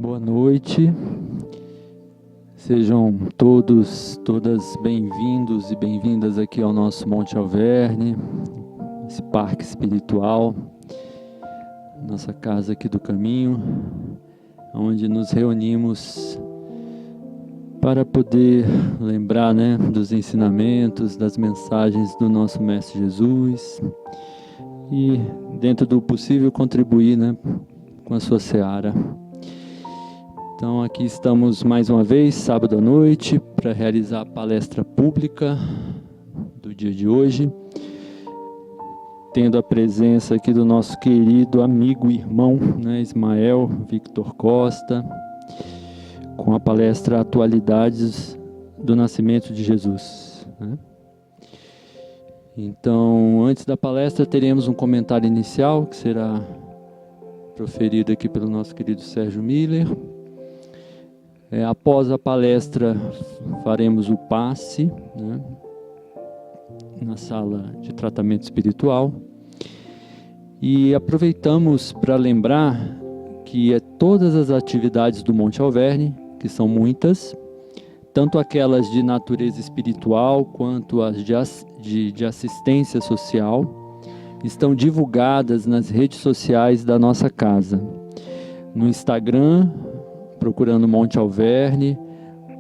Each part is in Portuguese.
Boa noite, sejam todas bem-vindos e bem-vindas aqui ao nosso Monte Alverne, esse parque espiritual, nossa casa aqui do caminho, onde nos reunimos para poder lembrar, dos ensinamentos, das mensagens do nosso Mestre Jesus e, dentro do possível, contribuir, com a sua seara. Então aqui estamos mais uma vez, sábado à noite, para realizar a palestra pública do dia de hoje, tendo a presença aqui do nosso querido amigo e irmão, Ismael Victor Costa, com a palestra Atualidades do Nascimento de Jesus. Então, antes da palestra, teremos um comentário inicial, que será proferido aqui pelo nosso querido Sérgio Miller. Após a palestra, faremos o passe, na sala de tratamento espiritual. E aproveitamos para lembrar que todas as atividades do Monte Alverne, que são muitas, tanto aquelas de natureza espiritual quanto as de assistência social, estão divulgadas nas redes sociais da nossa casa. No Instagram, procurando Monte Alverne,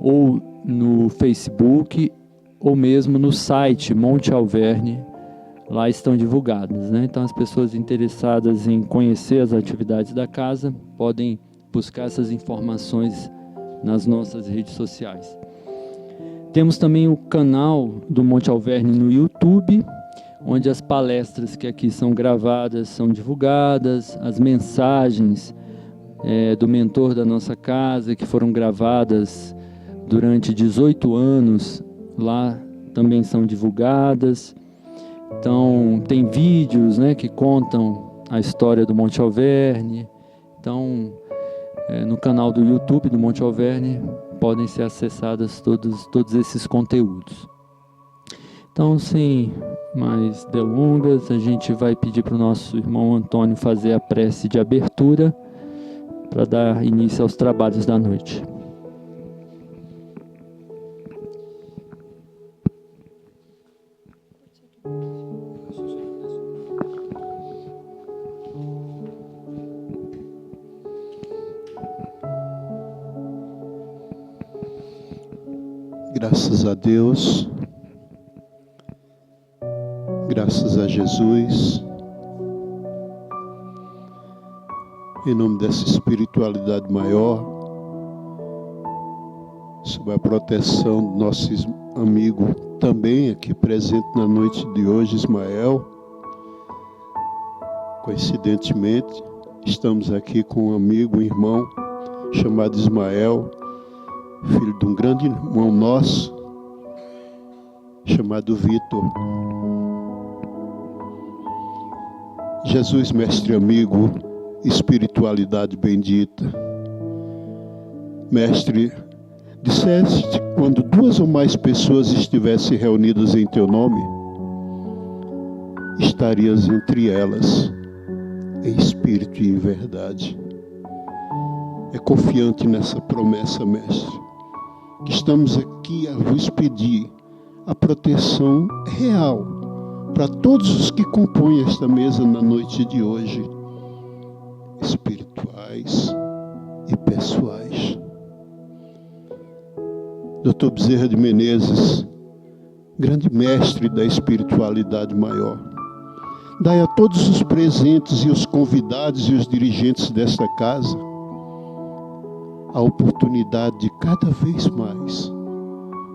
ou no Facebook, ou mesmo no site Monte Alverne, lá estão divulgadas, Então as pessoas interessadas em conhecer as atividades da casa podem buscar essas informações nas nossas redes sociais. Temos também o canal do Monte Alverne no YouTube, onde as palestras que aqui são gravadas são divulgadas, as mensagens do mentor da nossa casa, que foram gravadas durante 18 anos, lá também são divulgadas. Então, tem vídeos, que contam a história do Monte Alverne. Então, no canal do YouTube do Monte Alverne, podem ser acessados todos esses conteúdos. Então, sem mais delongas, a gente vai pedir para o nosso irmão Antônio fazer a prece de abertura, para dar início aos trabalhos da noite. Graças a Deus, graças a Jesus, em nome dessa espiritualidade maior, sob a proteção do nosso amigo também aqui presente na noite de hoje, Ismael. Coincidentemente, estamos aqui com um amigo, um irmão chamado Ismael, filho de um grande irmão nosso, chamado Vitor. Jesus, mestre amigo, espiritualidade bendita. Mestre, disseste que quando 2 ou mais pessoas estivessem reunidas em teu nome, estarias entre elas, em espírito e em verdade. É confiante nessa promessa, mestre, que estamos aqui a vos pedir a proteção real para todos os que compõem esta mesa na noite de hoje, espirituais e pessoais. Dr. Bezerra de Menezes, grande mestre da espiritualidade maior, dai a todos os presentes e os convidados e os dirigentes desta casa a oportunidade de cada vez mais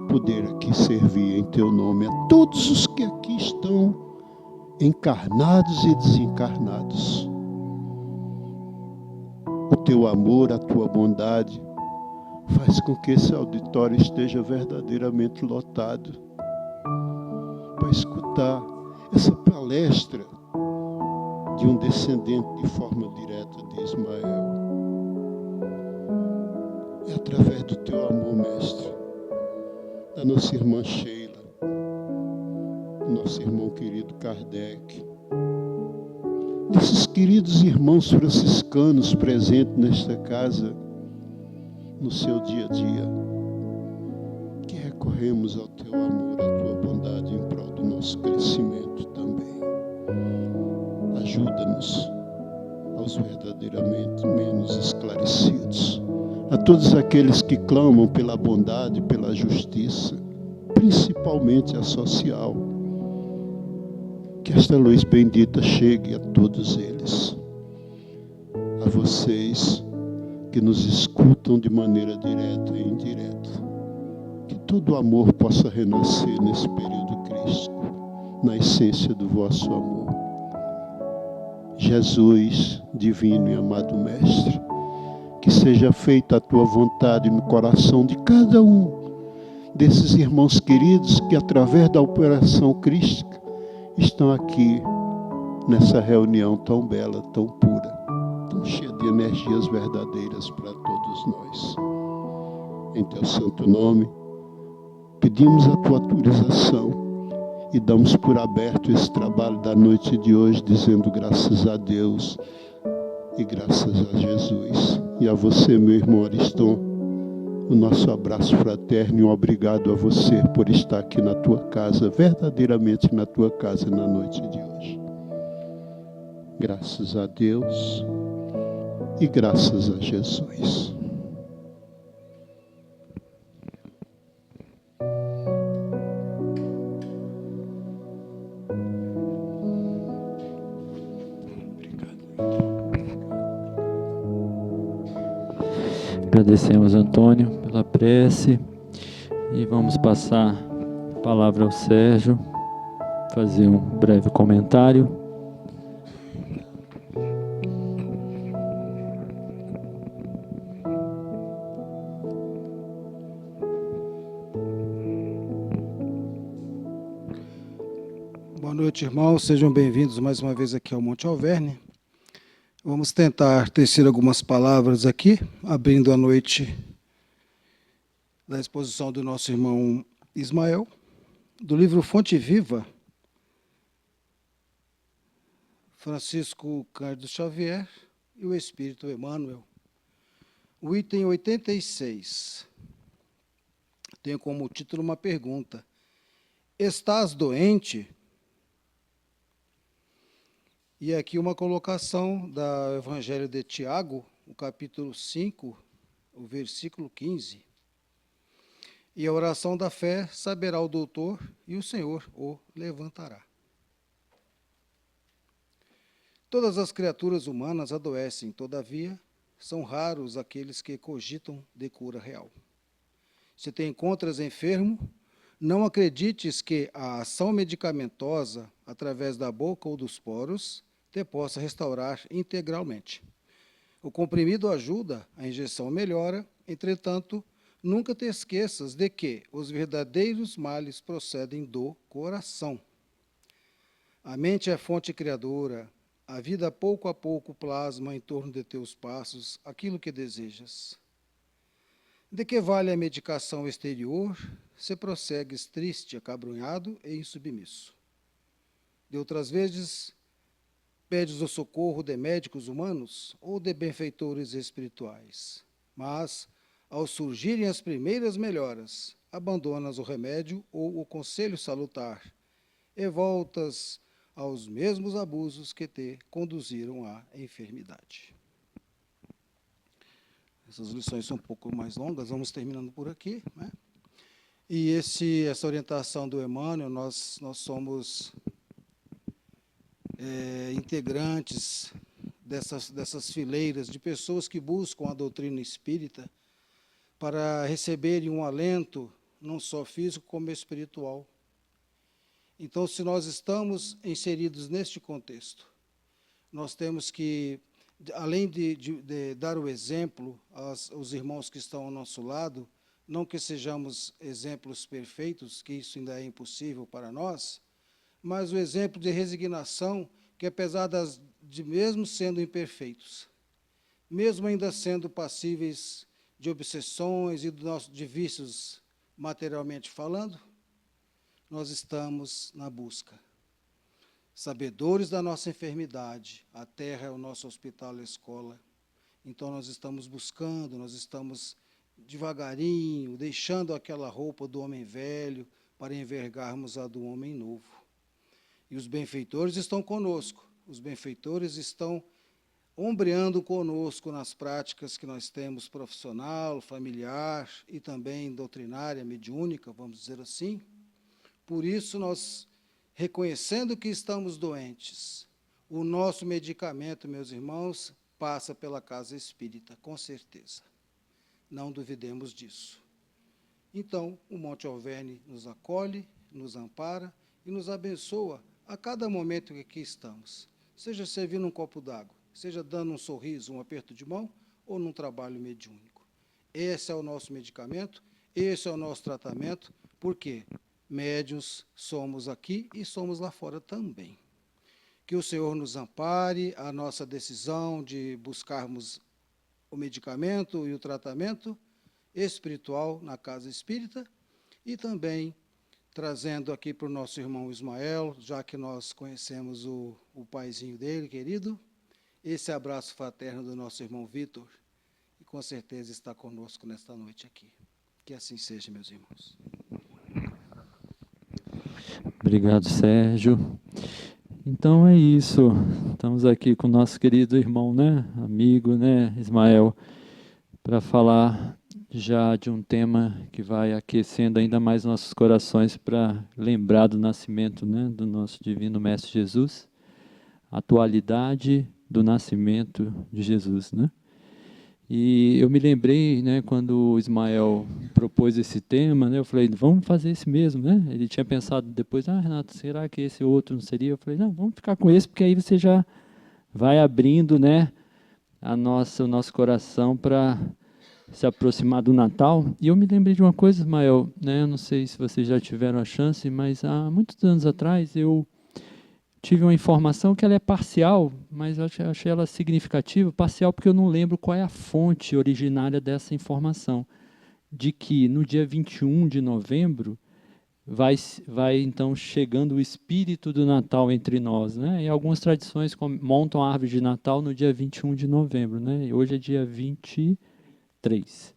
poder aqui servir em teu nome a todos os que aqui estão encarnados e desencarnados. O teu amor, a tua bondade faz com que esse auditório esteja verdadeiramente lotado para escutar essa palestra de um descendente de forma direta de Ismael. É através do teu amor, mestre, da nossa irmã Sheila, do nosso irmão querido Kardec, desses queridos irmãos franciscanos presentes nesta casa, no seu dia a dia, que recorremos ao teu amor, à tua bondade em prol do nosso crescimento também. Ajuda-nos aos verdadeiramente menos esclarecidos, a todos aqueles que clamam pela bondade, pela justiça, principalmente a social. Que esta luz bendita chegue a todos eles, a vocês que nos escutam de maneira direta e indireta. Que todo amor possa renascer nesse período crístico, na essência do vosso amor. Jesus, divino e amado Mestre, que seja feita a tua vontade no coração de cada um desses irmãos queridos que, através da operação crística, estão aqui nessa reunião tão bela, tão pura, tão cheia de energias verdadeiras para todos nós. Em teu santo nome, pedimos a tua autorização e damos por aberto esse trabalho da noite de hoje, dizendo graças a Deus e graças a Jesus. E a você, meu irmão Ariston, o nosso abraço fraterno e um obrigado a você por estar aqui na tua casa, verdadeiramente na tua casa na noite de hoje. Graças a Deus e graças a Jesus. Agradecemos, Antônio, pela prece e vamos passar a palavra ao Sérgio, fazer um breve comentário. Boa noite, irmãos, sejam bem-vindos mais uma vez aqui ao Monte Alverne. Vamos tentar tecer algumas palavras aqui, abrindo a noite da exposição do nosso irmão Ismael, do livro Fonte Viva, Francisco Cândido Xavier e o Espírito Emmanuel. O item 86 tem como título uma pergunta: estás doente? E aqui uma colocação do Evangelho de Tiago, o capítulo 5, o versículo 15. E a oração da fé saberá o doutor, e o Senhor o levantará. Todas as criaturas humanas adoecem, todavia, são raros aqueles que cogitam de cura real. Se te encontras enfermo, não acredites que a ação medicamentosa, através da boca ou dos poros, te possa restaurar integralmente. O comprimido ajuda, a injeção melhora, entretanto, nunca te esqueças de que os verdadeiros males procedem do coração. A mente é fonte criadora, a vida pouco a pouco plasma em torno de teus passos aquilo que desejas. De que vale a medicação exterior, se prossegues triste, acabrunhado e insubmisso? De outras vezes, pedes o socorro de médicos humanos ou de benfeitores espirituais. Mas, ao surgirem as primeiras melhoras, abandonas o remédio ou o conselho salutar e voltas aos mesmos abusos que te conduziram à enfermidade. Essas lições são um pouco mais longas, vamos terminando por aqui, né? E essa orientação do Emmanuel, nós somos integrantes dessas fileiras de pessoas que buscam a doutrina espírita para receberem um alento, não só físico, como espiritual. Então, se nós estamos inseridos neste contexto, nós temos que, além de dar o exemplo aos irmãos que estão ao nosso lado, não que sejamos exemplos perfeitos, que isso ainda é impossível para nós, mas o exemplo de resignação, que apesar de mesmo sendo imperfeitos, mesmo ainda sendo passíveis de obsessões e de vícios materialmente falando, nós estamos na busca. Sabedores da nossa enfermidade, a terra é o nosso hospital e a escola, então nós estamos buscando, nós estamos devagarinho, deixando aquela roupa do homem velho para envergarmos a do homem novo. E os benfeitores estão conosco, os benfeitores estão ombreando conosco nas práticas que nós temos profissional, familiar e também doutrinária, mediúnica, vamos dizer assim. Por isso, nós, reconhecendo que estamos doentes, o nosso medicamento, meus irmãos, passa pela casa espírita, com certeza. Não duvidemos disso. Então, o Monte Alverne nos acolhe, nos ampara e nos abençoa a cada momento que aqui estamos. Seja servindo um copo d'água, seja dando um sorriso, um aperto de mão, ou num trabalho mediúnico. Esse é o nosso medicamento, esse é o nosso tratamento, porque médiuns somos aqui e somos lá fora também. Que o Senhor nos ampare a nossa decisão de buscarmos o medicamento e o tratamento espiritual na casa espírita e também trazendo aqui para o nosso irmão Ismael, já que nós conhecemos o paizinho dele, querido, esse abraço fraterno do nosso irmão Vitor, que com certeza está conosco nesta noite aqui. Que assim seja, meus irmãos. Obrigado, Sérgio. Então é isso. Estamos aqui com o nosso querido irmão, amigo, Ismael, para falar já de um tema que vai aquecendo ainda mais nossos corações para lembrar do nascimento, do nosso divino Mestre Jesus, a atualidade do nascimento de Jesus, E eu me lembrei, quando o Ismael propôs esse tema, eu falei, vamos fazer esse mesmo, Ele tinha pensado depois, Renato, será que esse outro não seria? Eu falei, não, vamos ficar com esse, porque aí você já vai abrindo, o nosso coração para se aproximar do Natal. E eu me lembrei de uma coisa, Ismael, eu não sei se vocês já tiveram a chance, mas há muitos anos atrás eu tive uma informação que ela é parcial, mas eu achei ela significativa, parcial porque eu não lembro qual é a fonte originária dessa informação, de que no dia 21 de novembro vai então chegando o espírito do Natal entre nós, E algumas tradições montam a árvore de Natal no dia 21 de novembro, E hoje é dia 23.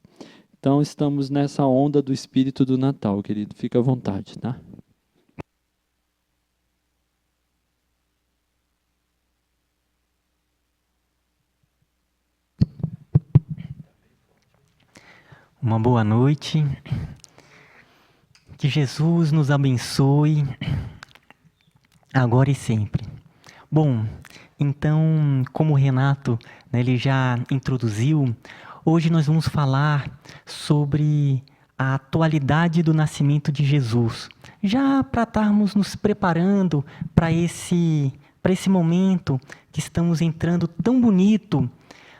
Então estamos nessa onda do espírito do Natal, querido, fica à vontade, tá? Uma boa noite, que Jesus nos abençoe, agora e sempre. Bom, então, como o Renato ele já introduziu, hoje nós vamos falar sobre a atualidade do nascimento de Jesus, já para estarmos nos preparando para esse momento que estamos entrando tão bonito,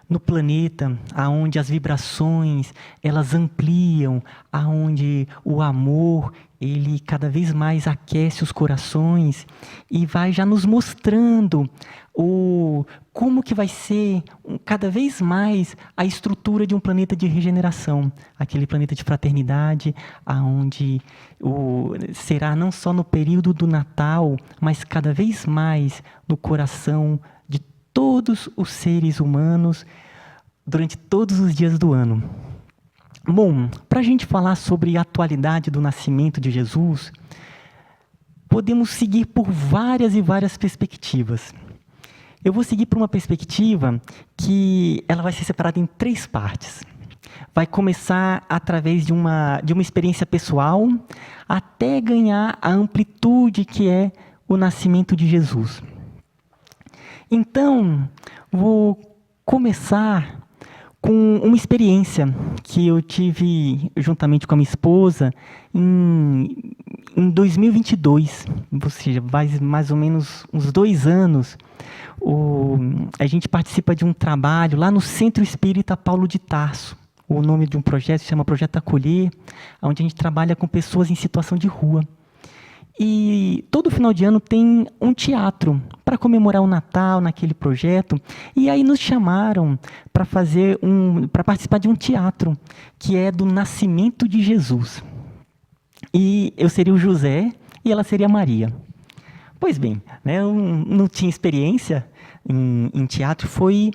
no planeta, aonde as vibrações elas ampliam, aonde o amor ele cada vez mais aquece os corações e vai já nos mostrando como que vai ser cada vez mais a estrutura de um planeta de regeneração, aquele planeta de fraternidade, aonde será não só no período do Natal, mas cada vez mais no coração de todos os seres humanos durante todos os dias do ano. Bom, para a gente falar sobre a atualidade do nascimento de Jesus, podemos seguir por várias e várias perspectivas. Eu vou seguir por uma perspectiva que ela vai ser separada em 3 partes. Vai começar através de uma experiência pessoal até ganhar a amplitude que é o nascimento de Jesus. Então, vou começar com uma experiência que eu tive juntamente com a minha esposa em 2022, ou seja, mais ou menos uns 2 anos. A gente participa de um trabalho lá no Centro Espírita Paulo de Tarso. O nome de um projeto se chama Projeto Acolher, onde a gente trabalha com pessoas em situação de rua. E todo final de ano tem um teatro para comemorar o Natal naquele projeto. E aí nos chamaram para participar de um teatro que é do nascimento de Jesus. E eu seria o José e ela seria a Maria. Pois bem, eu não tinha experiência em teatro. Foi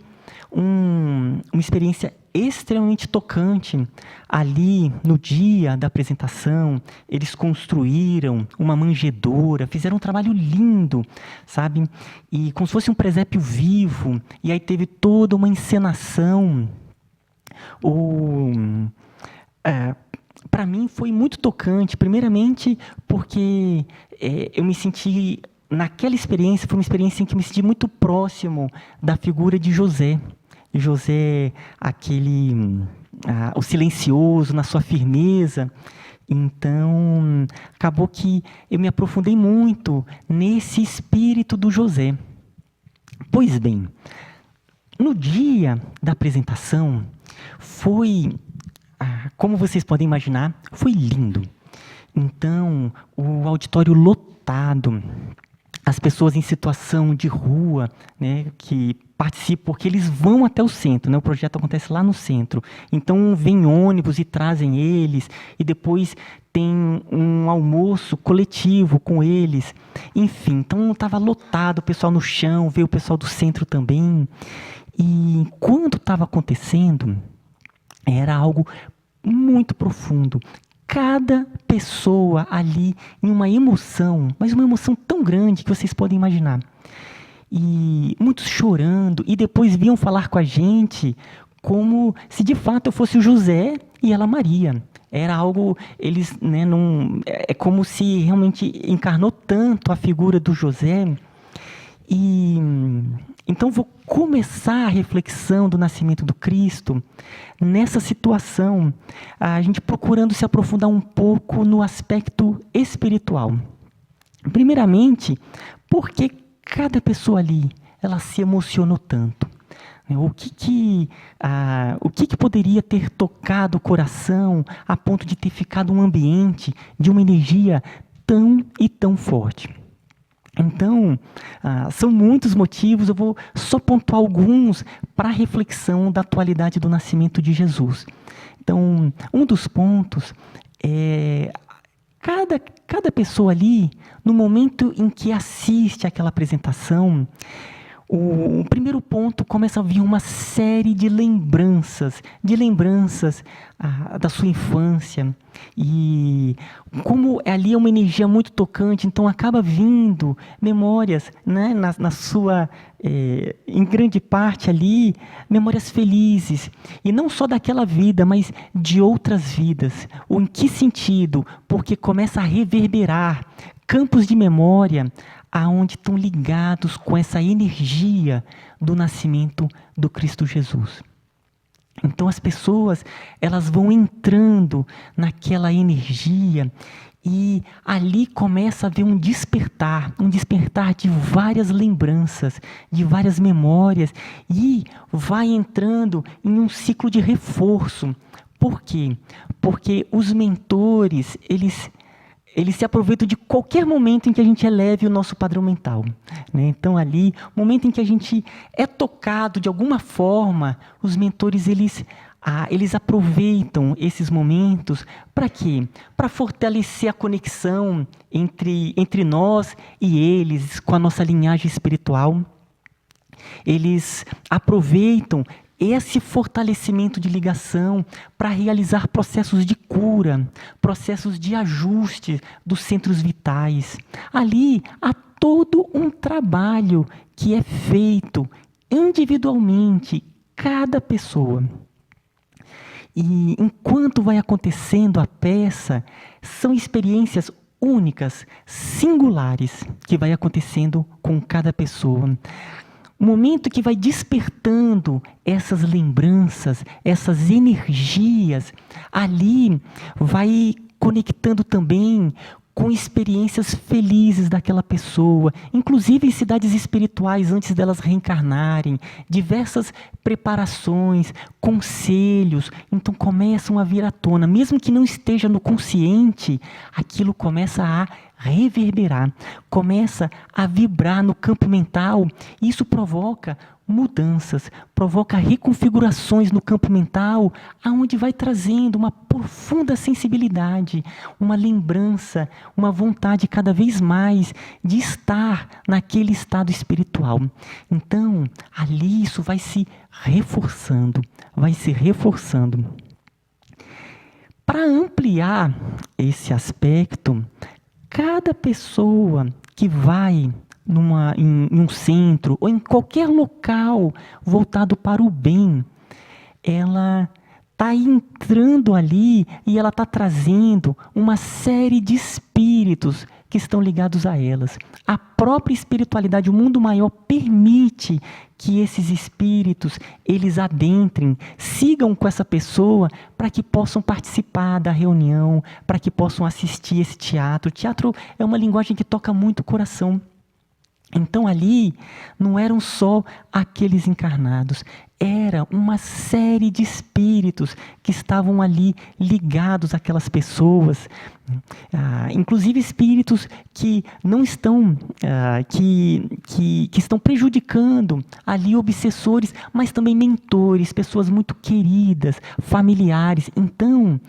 uma experiência extremamente tocante. Ali, no dia da apresentação, eles construíram uma manjedoura, fizeram um trabalho lindo, sabe? E como se fosse um presépio vivo. E aí teve toda uma encenação. Para mim foi muito tocante, primeiramente porque eu me senti, naquela experiência, foi uma experiência em que eu me senti muito próximo da figura de José. José, o silencioso, na sua firmeza. Então, acabou que eu me aprofundei muito nesse espírito do José. Pois bem, no dia da apresentação, como vocês podem imaginar, foi lindo. Então, o auditório lotado, as pessoas em situação de rua, né, que participam, porque eles vão até o centro, né, o projeto acontece lá no centro. Então, vem ônibus e trazem eles, e depois tem um almoço coletivo com eles. Enfim, então estava lotado, o pessoal no chão, veio o pessoal do centro também. E enquanto estava acontecendo, era algo muito profundo. Cada pessoa ali em uma emoção, mas uma emoção tão grande que vocês podem imaginar. E muitos chorando, e depois vinham falar com a gente como se de fato eu fosse o José e ela Maria. Era algo, eles, né, é como se realmente encarnou tanto a figura do José. E então vou começar a reflexão do nascimento do Cristo nessa situação, a gente procurando se aprofundar um pouco no aspecto espiritual. Primeiramente, por que cada pessoa ali ela se emocionou tanto? O que poderia ter tocado o coração a ponto de ter ficado um ambiente de uma energia tão forte? Então, são muitos motivos, eu vou só pontuar alguns para a reflexão da atualidade do nascimento de Jesus. Então, um dos pontos é cada pessoa ali, no momento em que assiste àquela apresentação, o primeiro ponto começa a vir uma série de lembranças da sua infância. E como ali é uma energia muito tocante, então acaba vindo memórias, né, em grande parte ali, memórias felizes. E não só daquela vida, mas de outras vidas. Ou em que sentido? Porque começa a reverberar campos de memória aonde estão ligados com essa energia do nascimento do Cristo Jesus. Então as pessoas, elas vão entrando naquela energia e ali começa a haver um despertar de várias lembranças, de várias memórias, e vai entrando em um ciclo de reforço. Por quê? Porque os mentores, eles se aproveitam de qualquer momento em que a gente eleve o nosso padrão mental, né? Então, ali, momento em que a gente é tocado de alguma forma, os mentores, eles aproveitam esses momentos para quê? Para fortalecer a conexão entre nós e eles, com a nossa linhagem espiritual. Eles aproveitam esse fortalecimento de ligação para realizar processos de cura, processos de ajuste dos centros vitais. Ali há todo um trabalho que é feito individualmente, cada pessoa. E enquanto vai acontecendo a peça, são experiências únicas, singulares, que vai acontecendo com cada pessoa. O momento que vai despertando essas lembranças, essas energias, ali vai conectando também com experiências felizes daquela pessoa, inclusive em cidades espirituais antes delas reencarnarem, diversas preparações, conselhos, então começam a vir à tona, mesmo que não esteja no consciente, aquilo começa a reverberar, começa a vibrar no campo mental, e isso provoca mudanças, provoca reconfigurações no campo mental, aonde vai trazendo uma profunda sensibilidade, uma lembrança, uma vontade cada vez mais de estar naquele estado espiritual. Então, ali isso vai se reforçando, Para ampliar esse aspecto, cada pessoa que vai em um centro ou em qualquer local voltado para o bem, ela está entrando ali e ela está trazendo uma série de espíritos que estão ligados a elas. A própria espiritualidade, o mundo maior, permite que esses espíritos, eles adentrem, sigam com essa pessoa para que possam participar da reunião, para que possam assistir esse teatro. O teatro é uma linguagem que toca muito o coração. Então ali não eram só aqueles encarnados, era uma série de espíritos que estavam ali ligados àquelas pessoas, inclusive espíritos que não estão, que estão prejudicando ali obsessores, mas também mentores, pessoas muito queridas, familiares. Então,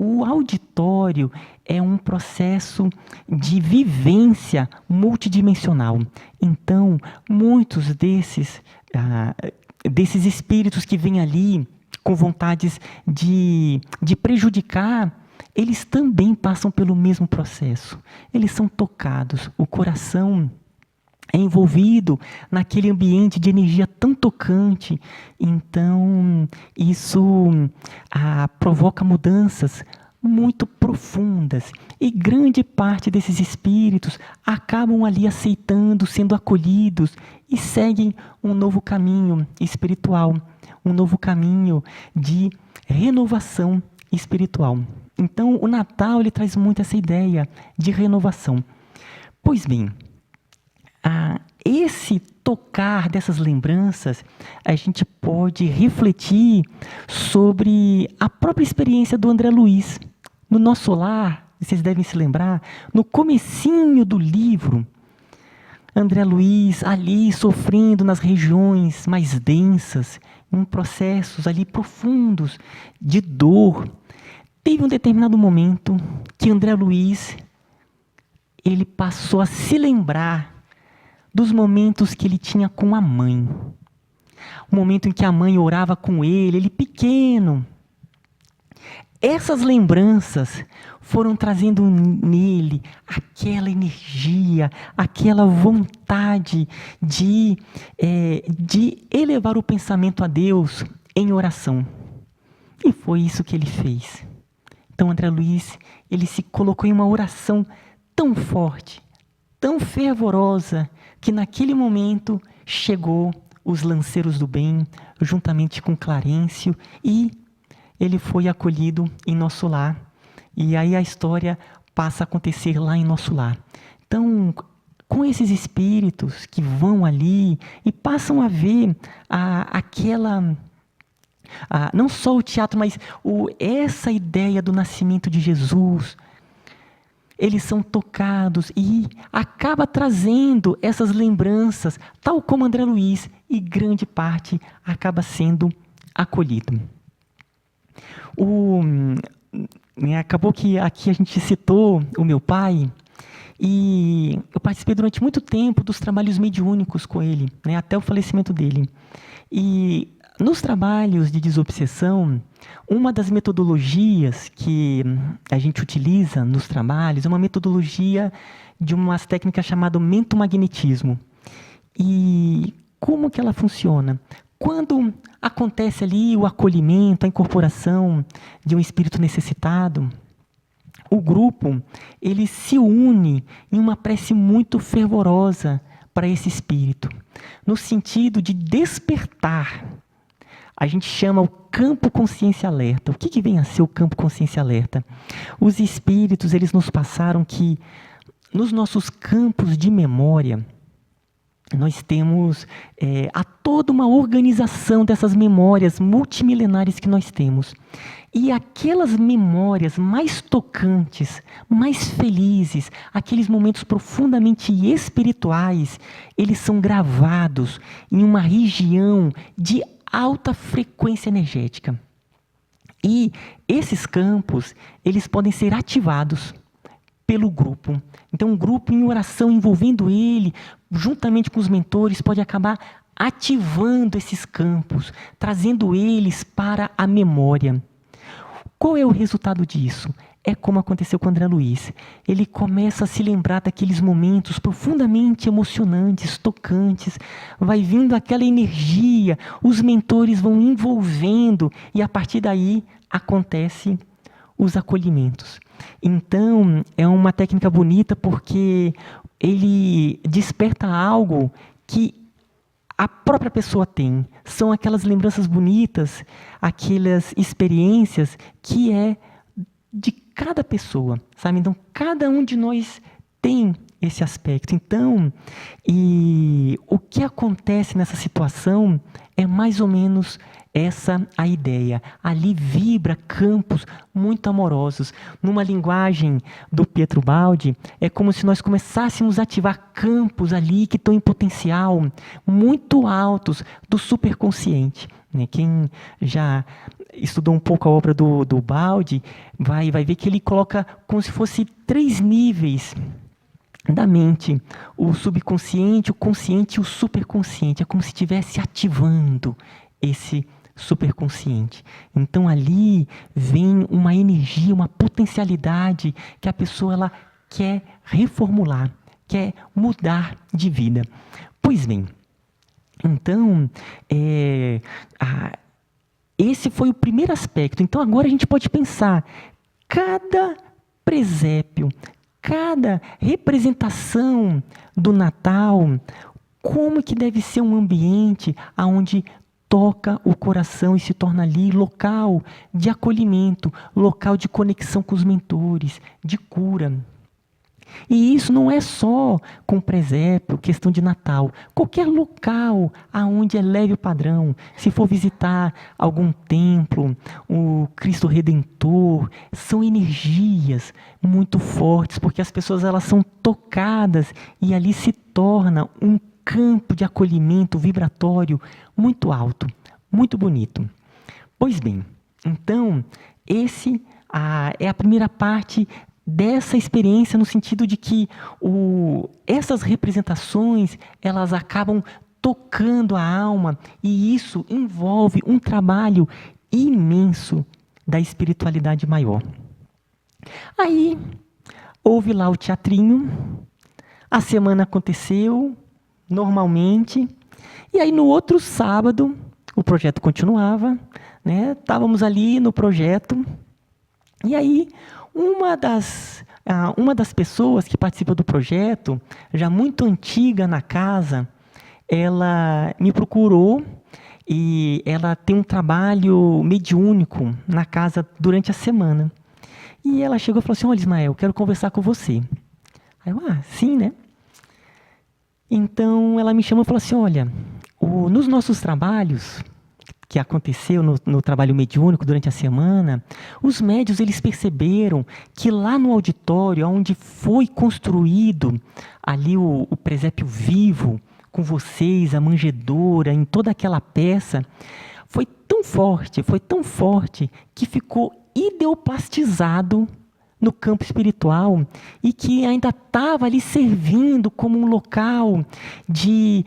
o auditório é um processo de vivência multidimensional. Então, muitos desses espíritos que vêm ali com vontades de prejudicar, eles também passam pelo mesmo processo. Eles são tocados, o coração é envolvido naquele ambiente de energia tão tocante. Então, isso provoca mudanças muito profundas. E grande parte desses espíritos acabam ali aceitando, sendo acolhidos e seguem um novo caminho espiritual, um novo caminho de renovação espiritual. Então, o Natal ele traz muito essa ideia de renovação. Pois bem, esse tocar dessas lembranças, a gente pode refletir sobre a própria experiência do André Luiz. No Nosso Lar, vocês devem se lembrar, no comecinho do livro, André Luiz ali sofrendo nas regiões mais densas, em processos ali profundos de dor. Teve um determinado momento que André Luiz ele passou a se lembrar dos momentos que ele tinha com a mãe. O momento em que a mãe orava com ele pequeno. Essas lembranças foram trazendo nele aquela energia, aquela vontade de elevar o pensamento a Deus em oração. E foi isso que ele fez. Então, André Luiz, ele se colocou em uma oração tão forte, tão fervorosa, que naquele momento chegou os lanceiros do bem, juntamente com Clarencio, e ele foi acolhido em Nosso Lar. E aí a história passa a acontecer lá em Nosso Lar. Então, com esses espíritos que vão ali e passam a ver não só o teatro, mas essa ideia do nascimento de Jesus, eles são tocados e acaba trazendo essas lembranças, tal como André Luiz, e grande parte acaba sendo acolhido. Acabou que aqui a gente citou o meu pai, e eu participei durante muito tempo dos trabalhos mediúnicos com ele, até o falecimento dele. E nos trabalhos de desobsessão, uma das metodologias que a gente utiliza nos trabalhos é uma metodologia de umas técnicas chamada mentomagnetismo. E como que ela funciona? Quando acontece ali o acolhimento, a incorporação de um espírito necessitado, o grupo ele se une em uma prece muito fervorosa para esse espírito, no sentido de despertar. A gente chama o campo consciência alerta. O que vem a ser o campo consciência alerta? Os espíritos, eles nos passaram que nos nossos campos de memória, nós temos há toda uma organização dessas memórias multimilenares que nós temos. E aquelas memórias mais tocantes, mais felizes, aqueles momentos profundamente espirituais, eles são gravados em uma região de alta frequência energética. E esses campos, eles podem ser ativados pelo grupo. Então, um grupo em oração envolvendo ele, juntamente com os mentores, pode acabar ativando esses campos, trazendo eles para a memória. Qual é o resultado disso? É como aconteceu com o André Luiz. Ele começa a se lembrar daqueles momentos profundamente emocionantes, tocantes. Vai vindo aquela energia, os mentores vão envolvendo e a partir daí acontecem os acolhimentos. Então, é uma técnica bonita porque ele desperta algo que a própria pessoa tem. São aquelas lembranças bonitas, aquelas experiências que é de cada pessoa, sabe? Então, cada um de nós tem esse aspecto. Então, e o que acontece nessa situação é mais ou menos essa a ideia. Ali vibra campos muito amorosos. Numa linguagem do Pietro Baldi, é como se nós começássemos a ativar campos ali que estão em potencial muito altos do superconsciente. Quem já estudou um pouco a obra do Baldi vai ver que ele coloca como se fosse 3 níveis da mente: o subconsciente, o consciente e o superconsciente. É como se estivesse ativando esse superconsciente. Então ali vem uma energia, uma potencialidade que a pessoa ela quer reformular, quer mudar de vida. Pois bem, então esse foi o primeiro aspecto. Então agora a gente pode pensar, cada presépio, cada representação do Natal, como que deve ser um ambiente onde toca o coração e se torna ali local de acolhimento, local de conexão com os mentores, de cura. E isso não é só com presépio, questão de Natal. Qualquer local aonde eleve o padrão, se for visitar algum templo, o Cristo Redentor, são energias muito fortes, porque as pessoas elas são tocadas e ali se torna um campo de acolhimento vibratório muito alto, muito bonito. Pois bem, então, esse é a primeira parte dessa experiência, no sentido de que essas representações, elas acabam tocando a alma, e isso envolve um trabalho imenso da espiritualidade maior. Aí, houve lá o teatrinho, a semana aconteceu normalmente, e aí no outro sábado, o projeto continuava, né? Estávamos ali no projeto, e aí uma das pessoas que participa do projeto, já muito antiga na casa, ela me procurou e ela tem um trabalho mediúnico na casa durante a semana. E ela chegou e falou assim: olha, Ismael, eu quero conversar com você. Aí eu, sim, né? Então ela me chamou e falou assim: olha, nos nossos trabalhos que aconteceu no trabalho mediúnico durante a semana, os médiuns eles perceberam que lá no auditório, onde foi construído ali o presépio vivo, com vocês, a manjedoura, em toda aquela peça, foi tão forte, que ficou ideoplastizado no campo espiritual e que ainda estava ali servindo como um local de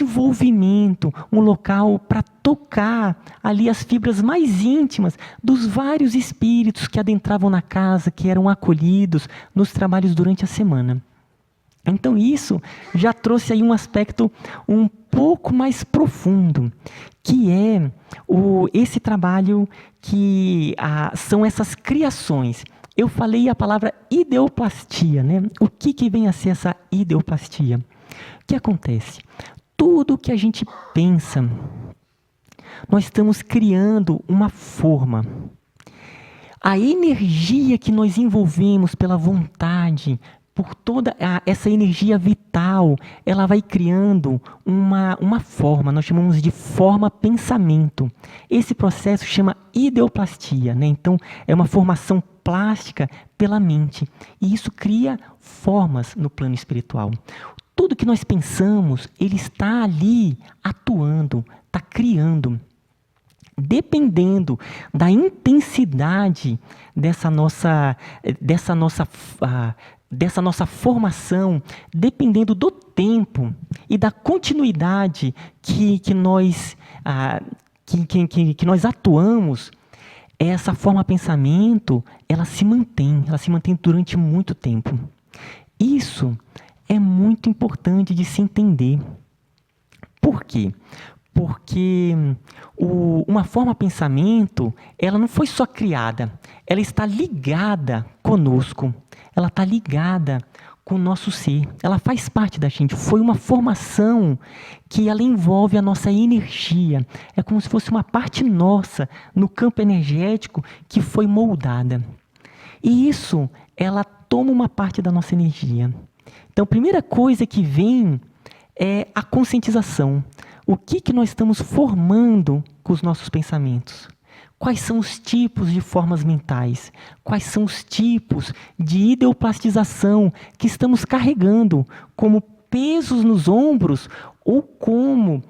envolvimento, um local para tocar ali as fibras mais íntimas dos vários espíritos que adentravam na casa, que eram acolhidos nos trabalhos durante a semana. Então isso já trouxe aí um aspecto um pouco mais profundo, que é esse trabalho que são essas criações. Eu falei a palavra ideoplastia, né? O que vem a ser essa ideoplastia? O que acontece? Tudo que a gente pensa, nós estamos criando uma forma. A energia que nós envolvemos pela vontade, por toda essa energia vital, ela vai criando uma forma, nós chamamos de forma-pensamento. Esse processo chama ideoplastia, né? Então, é uma formação plástica pela mente. E isso cria formas no plano espiritual. Tudo que nós pensamos, ele está ali atuando, está criando. Dependendo da intensidade dessa nossa formação, dependendo do tempo e da continuidade que nós atuamos, essa forma-pensamento, ela se mantém durante muito tempo. Isso é muito importante de se entender. Por quê? Porque uma forma-pensamento, ela não foi só criada, ela está ligada conosco, ela está ligada com o nosso ser, ela faz parte da gente. Foi uma formação que ela envolve a nossa energia, é como se fosse uma parte nossa no campo energético que foi moldada. E isso, ela toma uma parte da nossa energia. Então, a primeira coisa que vem é a conscientização. O que nós estamos formando com os nossos pensamentos? Quais são os tipos de formas mentais? Quais são os tipos de ideoplastização que estamos carregando como pesos nos ombros ou como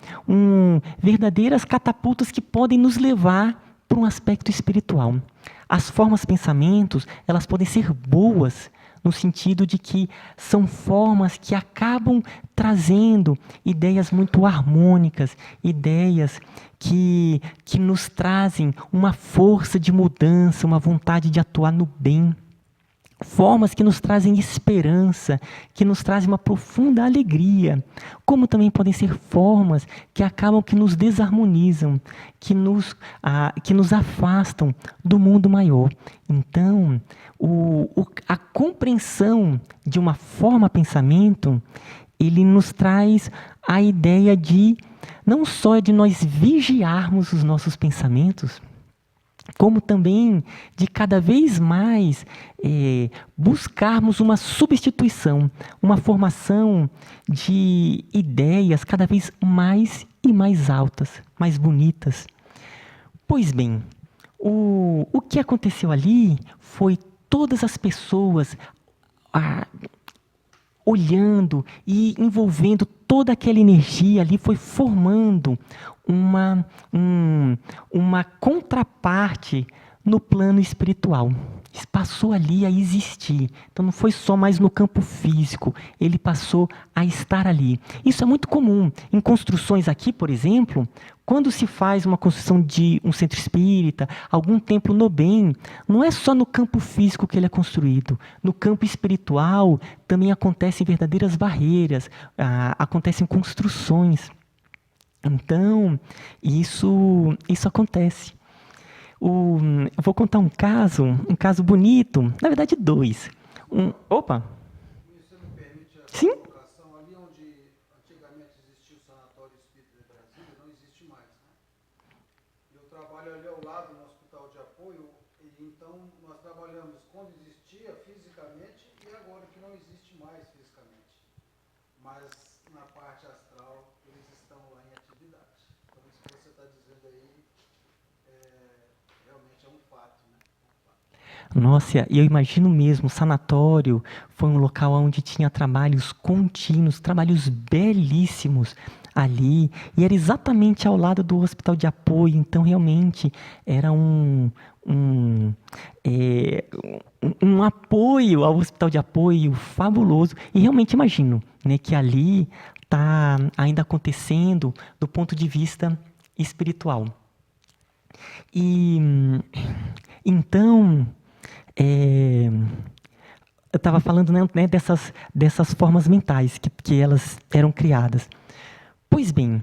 verdadeiras catapultas que podem nos levar para um aspecto espiritual? As formas pensamentos, elas podem ser boas, no sentido de que são formas que acabam trazendo ideias muito harmônicas, ideias que nos trazem uma força de mudança, uma vontade de atuar no bem. Formas que nos trazem esperança, que nos trazem uma profunda alegria, como também podem ser formas que acabam que nos desarmonizam, que nos afastam do mundo maior. Então, a compreensão de uma forma-pensamento, ele nos traz a ideia de, não só de nós vigiarmos os nossos pensamentos, como também de cada vez mais buscarmos uma substituição, uma formação de ideias cada vez mais e mais altas, mais bonitas. Pois bem, o que aconteceu ali foi todas as pessoas olhando e envolvendo toda aquela energia ali, foi formando uma contraparte no plano espiritual. Passou ali a existir. Então não foi só mais no campo físico, ele passou a estar ali. Isso é muito comum. Em construções aqui, por exemplo, quando se faz uma construção de um centro espírita, algum templo no bem, não é só no campo físico que ele é construído. No campo espiritual também acontecem verdadeiras barreiras, acontecem construções. Então, isso acontece. Eu vou contar um caso bonito, na verdade dois. Opa! Você me permite a Sim? colocação ali onde antigamente existia o Sanatório Espírita de Brasília, não existe mais, né? Eu trabalho ali ao lado no Hospital de Apoio, e então nós trabalhamos quando existia fisicamente e agora que não existe mais fisicamente. Mas na parte astral eles estão lá em atividade. Então isso que você está dizendo aí realmente é um fato, né? Nossa, e eu imagino mesmo, o sanatório foi um local onde tinha trabalhos contínuos, trabalhos belíssimos ali, e era exatamente ao lado do hospital de apoio, então realmente era um apoio ao hospital de apoio fabuloso, e realmente imagino, né, que ali está ainda acontecendo do ponto de vista espiritual. E então, eu estava falando, né, dessas formas mentais que elas eram criadas. Pois bem,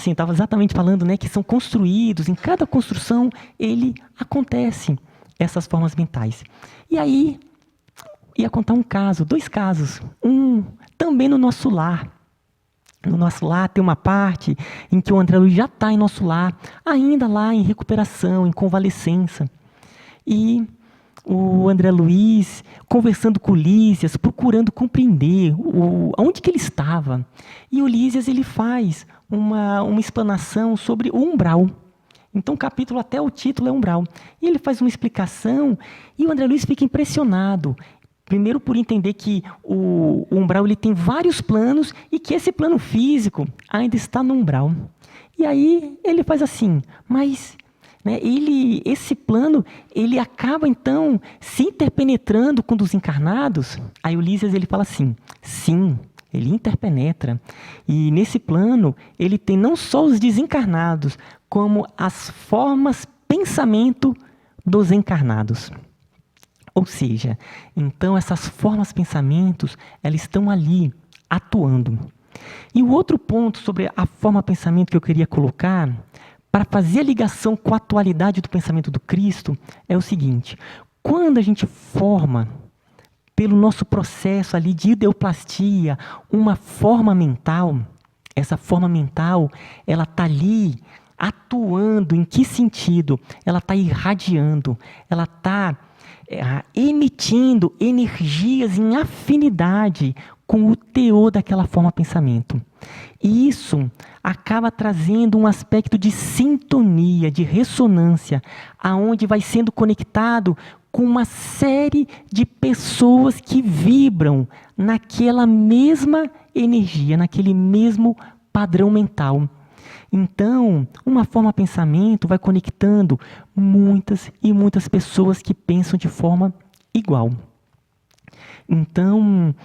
estava exatamente falando, né, que são construídos, em cada construção ele acontece essas formas mentais. E aí, ia contar dois casos. Também no nosso lar. No nosso lar tem uma parte em que o André Luiz já está em nosso lar, ainda lá em recuperação, em convalescença. E o André Luiz conversando com o Lísias, procurando compreender onde que ele estava. E o Lísias ele faz uma explanação sobre o umbral. Então o capítulo, até o título é umbral. E ele faz uma explicação e o André Luiz fica impressionado. Primeiro por entender que o umbral ele tem vários planos e que esse plano físico ainda está no umbral. E aí ele faz assim, mas... esse plano, ele acaba então se interpenetrando com os encarnados. Aí o Lísias ele fala assim, sim, ele interpenetra. E nesse plano, ele tem não só os desencarnados, como as formas pensamento dos encarnados. Ou seja, então essas formas pensamentos, elas estão ali, atuando. E o outro ponto sobre a forma pensamento que eu queria colocar, para fazer a ligação com a atualidade do pensamento do Cristo, é o seguinte: quando a gente forma, pelo nosso processo ali de ideoplastia, uma forma mental, essa forma mental, ela está ali atuando em que sentido? Ela está irradiando, ela está emitindo energias em afinidade com o teor daquela forma pensamento. E isso acaba trazendo um aspecto de sintonia, de ressonância, aonde vai sendo conectado com uma série de pessoas que vibram naquela mesma energia, naquele mesmo padrão mental. Então, uma forma pensamento vai conectando muitas e muitas pessoas que pensam de forma igual. Então,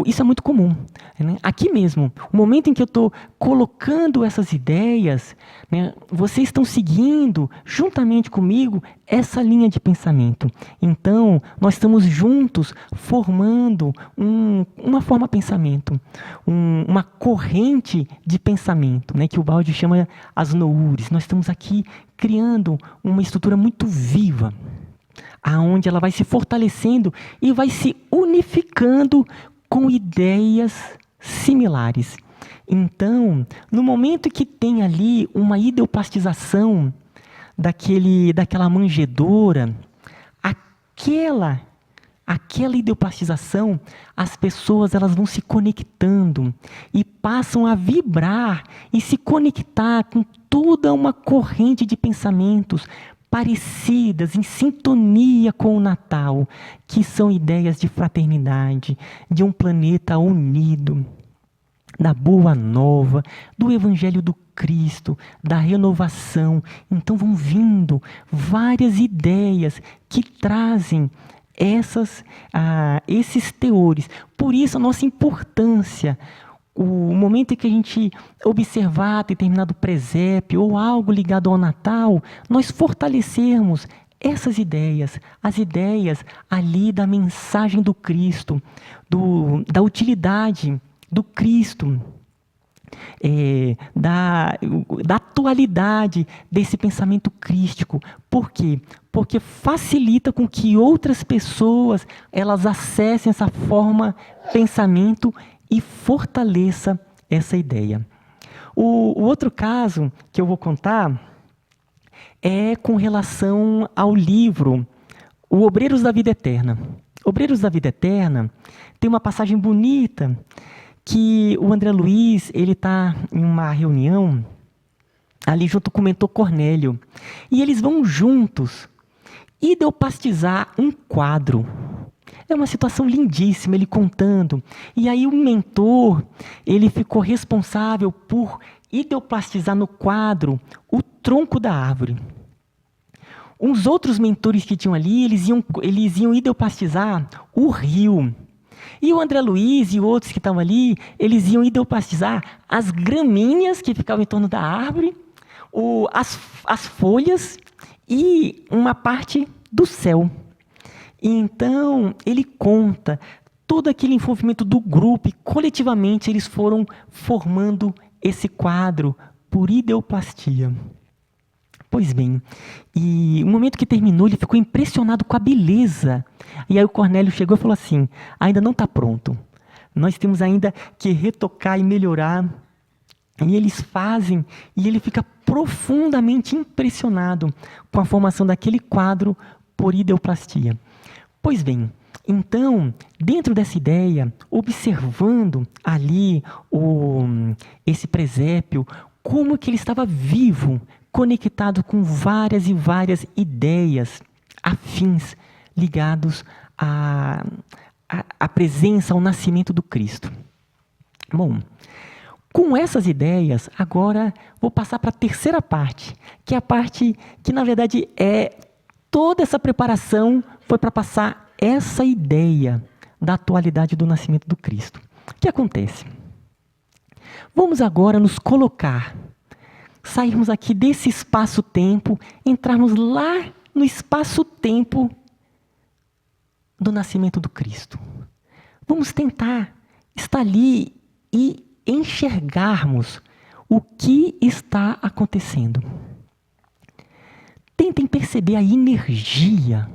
isso é muito comum. Né? Aqui mesmo, o momento em que eu estou colocando essas ideias, né, vocês estão seguindo, juntamente comigo, essa linha de pensamento. Então, nós estamos juntos formando uma forma pensamento, uma corrente de pensamento, né, que o Baldi chama as noures. Nós estamos aqui criando uma estrutura muito viva, aonde ela vai se fortalecendo e vai se unificando com ideias similares. Então, no momento que tem ali uma ideoplastização daquela manjedoura, aquela ideoplastização, as pessoas elas vão se conectando e passam a vibrar e se conectar com toda uma corrente de pensamentos parecidas, em sintonia com o Natal, que são ideias de fraternidade, de um planeta unido, da boa nova, do Evangelho do Cristo, da renovação. Então vão vindo várias ideias que trazem esses teores. Por isso a nossa importância, o momento em que a gente observar determinado presépio ou algo ligado ao Natal, nós fortalecermos essas ideias, as ideias ali da mensagem do Cristo, da utilidade do Cristo, da atualidade desse pensamento crístico. Por quê? Porque facilita com que outras pessoas elas acessem essa forma pensamento e fortaleça essa ideia. O outro caso que eu vou contar é com relação ao livro O Obreiros da Vida Eterna. Obreiros da Vida Eterna tem uma passagem bonita que o André Luiz ele está em uma reunião ali junto com o mentor Cornélio e eles vão juntos ideoplastizar um quadro. É uma situação lindíssima, ele contando. E aí o mentor, ele ficou responsável por ideoplastizar no quadro o tronco da árvore. Os outros mentores que tinham ali, eles iam ideoplastizar o rio. E o André Luiz e outros que estavam ali, eles iam ideoplastizar as gramíneas que ficavam em torno da árvore, as folhas e uma parte do céu. Então, ele conta todo aquele envolvimento do grupo e coletivamente eles foram formando esse quadro por ideoplastia. Pois bem, e no momento que terminou, ele ficou impressionado com a beleza. E aí o Cornélio chegou e falou assim, ainda não está pronto. Nós temos ainda que retocar e melhorar. E eles fazem, e ele fica profundamente impressionado com a formação daquele quadro por ideoplastia. Pois bem, então, dentro dessa ideia, observando ali esse presépio, como que ele estava vivo, conectado com várias e várias ideias afins, ligados à presença, ao nascimento do Cristo. Bom, com essas ideias, agora vou passar para a terceira parte, que é a parte que, na verdade, toda essa preparação foi para passar essa ideia da atualidade do nascimento do Cristo. O que acontece? Vamos agora nos colocar, sairmos aqui desse espaço-tempo, entrarmos lá no espaço-tempo do nascimento do Cristo. Vamos tentar estar ali e enxergarmos o que está acontecendo. Tentem perceber a energia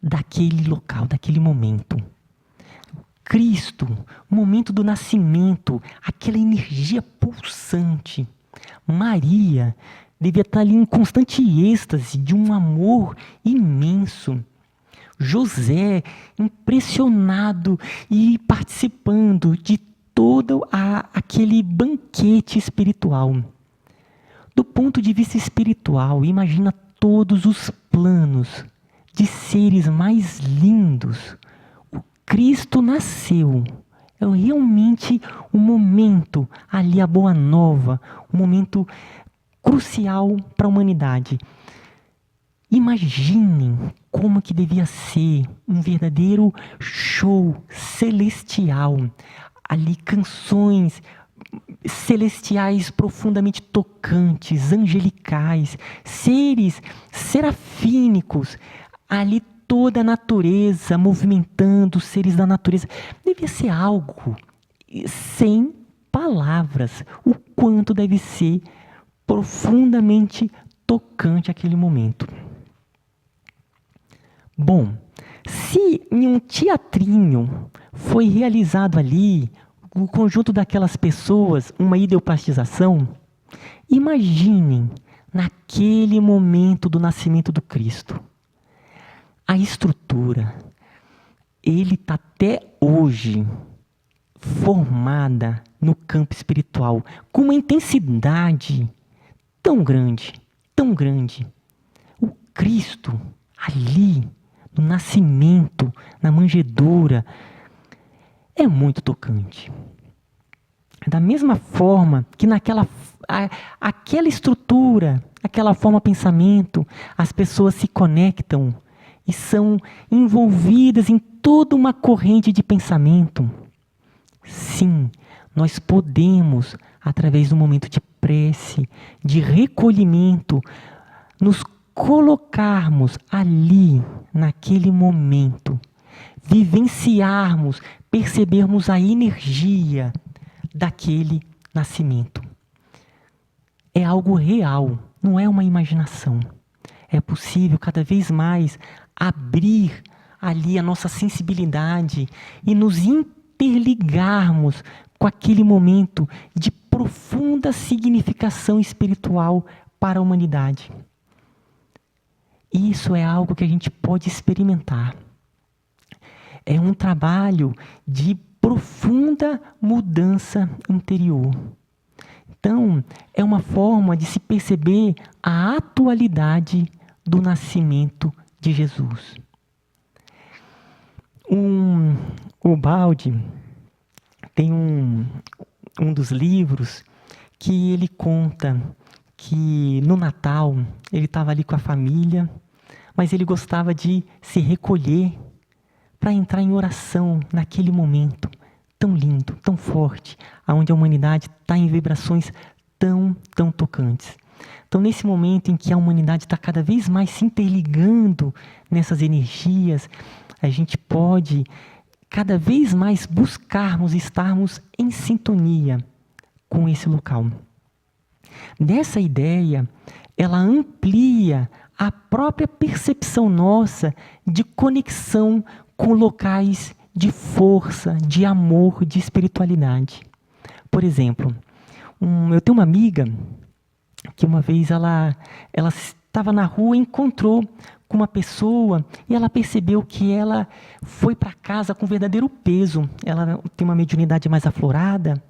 daquele local, daquele momento. Cristo, momento do nascimento, aquela energia pulsante. Maria devia estar ali em constante êxtase de um amor imenso. José, impressionado e participando de todo aquele banquete espiritual. Do ponto de vista espiritual, imagina todos os planos de seres mais lindos. O Cristo nasceu. É realmente um momento ali, a boa nova, um momento crucial para a humanidade. Imaginem como que devia ser um verdadeiro show celestial. Ali canções celestiais profundamente tocantes, angelicais, seres serafínicos, ali toda a natureza movimentando, os seres da natureza. Devia ser algo sem palavras, o quanto deve ser profundamente tocante aquele momento. Bom, se em um teatrinho foi realizado ali, o conjunto daquelas pessoas, uma ideoplastização, imaginem naquele momento do nascimento do Cristo. A estrutura, ele está até hoje formada no campo espiritual, com uma intensidade tão grande, tão grande. O Cristo ali, no nascimento, na manjedoura, é muito tocante. Da mesma forma que aquela estrutura, aquela forma de pensamento, as pessoas se conectam e são envolvidas em toda uma corrente de pensamento. Sim, nós podemos, através do momento de prece, de recolhimento, nos colocarmos ali, naquele momento, vivenciarmos, percebermos a energia daquele nascimento. É algo real, não é uma imaginação. É possível cada vez mais abrir ali a nossa sensibilidade e nos interligarmos com aquele momento de profunda significação espiritual para a humanidade. Isso é algo que a gente pode experimentar. É um trabalho de profunda mudança interior. Então, é uma forma de se perceber a atualidade do nascimento de Jesus. O Baldi tem um dos livros que ele conta que no Natal ele estava ali com a família, mas ele gostava de se recolher para entrar em oração naquele momento tão lindo, tão forte, onde a humanidade está em vibrações tão, tão tocantes. Então, nesse momento em que a humanidade está cada vez mais se interligando nessas energias, a gente pode cada vez mais buscarmos estarmos em sintonia com esse local. Dessa ideia, ela amplia a própria percepção nossa de conexão com locais de força, de amor, de espiritualidade. Por exemplo, eu tenho uma amiga que uma vez ela estava na rua e encontrou com uma pessoa e ela percebeu que ela foi para casa com verdadeiro peso. Ela tem uma mediunidade mais aflorada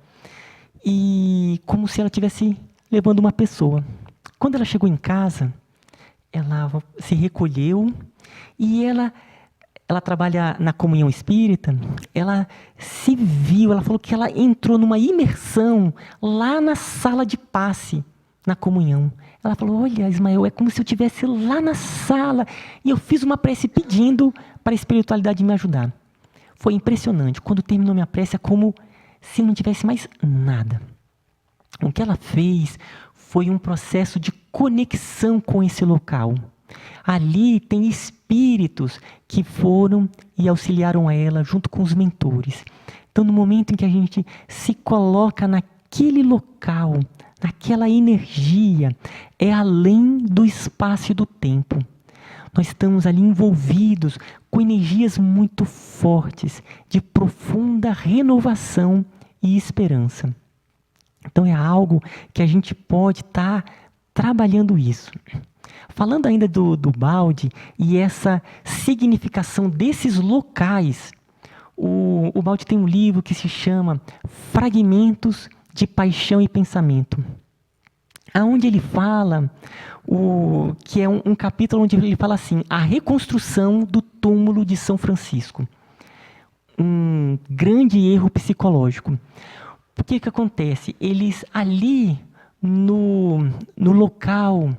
e como se ela estivesse levando uma pessoa. Quando ela chegou em casa, ela se recolheu e ela trabalha na comunhão espírita, ela se viu, ela falou que ela entrou numa imersão lá na sala de passe, na comunhão. Ela falou, olha, Ismael, é como se eu estivesse lá na sala e eu fiz uma prece pedindo para a espiritualidade me ajudar. Foi impressionante. Quando terminou minha prece, é como se não tivesse mais nada. O que ela fez foi um processo de conexão com esse local. Ali tem espíritos que foram e auxiliaram a ela junto com os mentores. Então, no momento em que a gente se coloca naquele local, naquela energia, é além do espaço e do tempo. Nós estamos ali envolvidos com energias muito fortes, de profunda renovação e esperança. Então, é algo que a gente pode estar trabalhando isso. Falando ainda do balde e essa significação desses locais, o balde tem um livro que se chama Fragmentos de Paixão e Pensamento, aonde ele fala, que é um capítulo onde ele fala assim, a reconstrução do túmulo de São Francisco. Um grande erro psicológico. O que acontece? Eles ali no local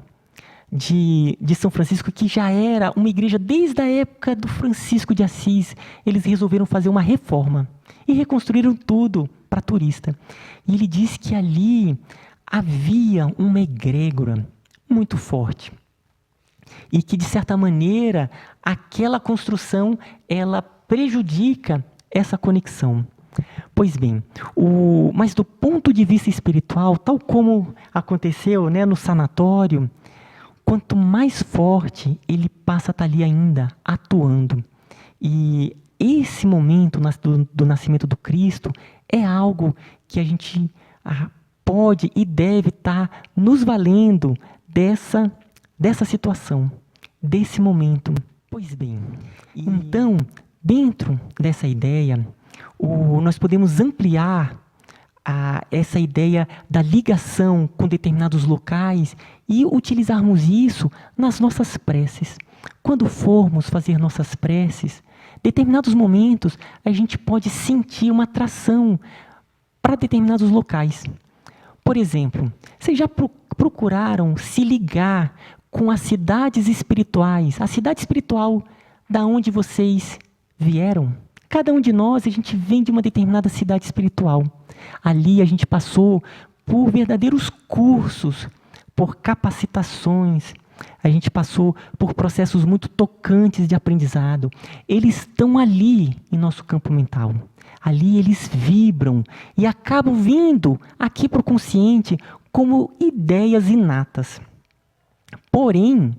de São Francisco, que já era uma igreja desde a época do Francisco de Assis, eles resolveram fazer uma reforma e reconstruíram tudo para turista. E ele diz que ali havia uma egrégora muito forte e que, de certa maneira, aquela construção ela prejudica essa conexão. Pois bem, mas do ponto de vista espiritual, tal como aconteceu, né, no sanatório, quanto mais forte ele passa a estar ali ainda, atuando. E esse momento do nascimento do Cristo é algo que a gente pode e deve estar nos valendo dessa situação, desse momento. Pois bem, então, dentro dessa ideia, nós podemos ampliar essa ideia da ligação com determinados locais e utilizarmos isso nas nossas preces. Quando formos fazer nossas preces, determinados momentos a gente pode sentir uma atração para determinados locais. Por exemplo, vocês já procuraram se ligar com as cidades espirituais, a cidade espiritual da onde vocês vieram? Cada um de nós, a gente vem de uma determinada cidade espiritual. Ali a gente passou por verdadeiros cursos, por capacitações, a gente passou por processos muito tocantes de aprendizado. Eles estão ali em nosso campo mental. Ali eles vibram e acabam vindo aqui para o consciente como ideias inatas. Porém,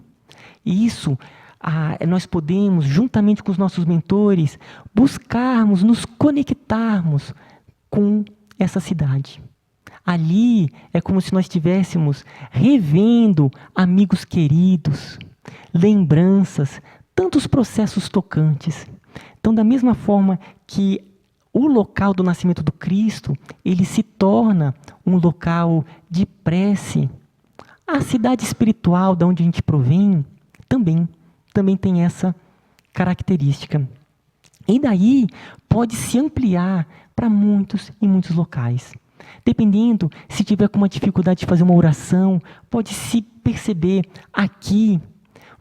isso nós podemos, juntamente com os nossos mentores, buscarmos, nos conectarmos com essa cidade. Ali é como se nós estivéssemos revendo amigos queridos, lembranças, tantos processos tocantes. Então, da mesma forma que o local do nascimento do Cristo, ele se torna um local de prece, a cidade espiritual da onde a gente provém também tem essa característica. E daí pode se ampliar para muitos e muitos locais. Dependendo, se tiver com uma dificuldade de fazer uma oração, pode se perceber aqui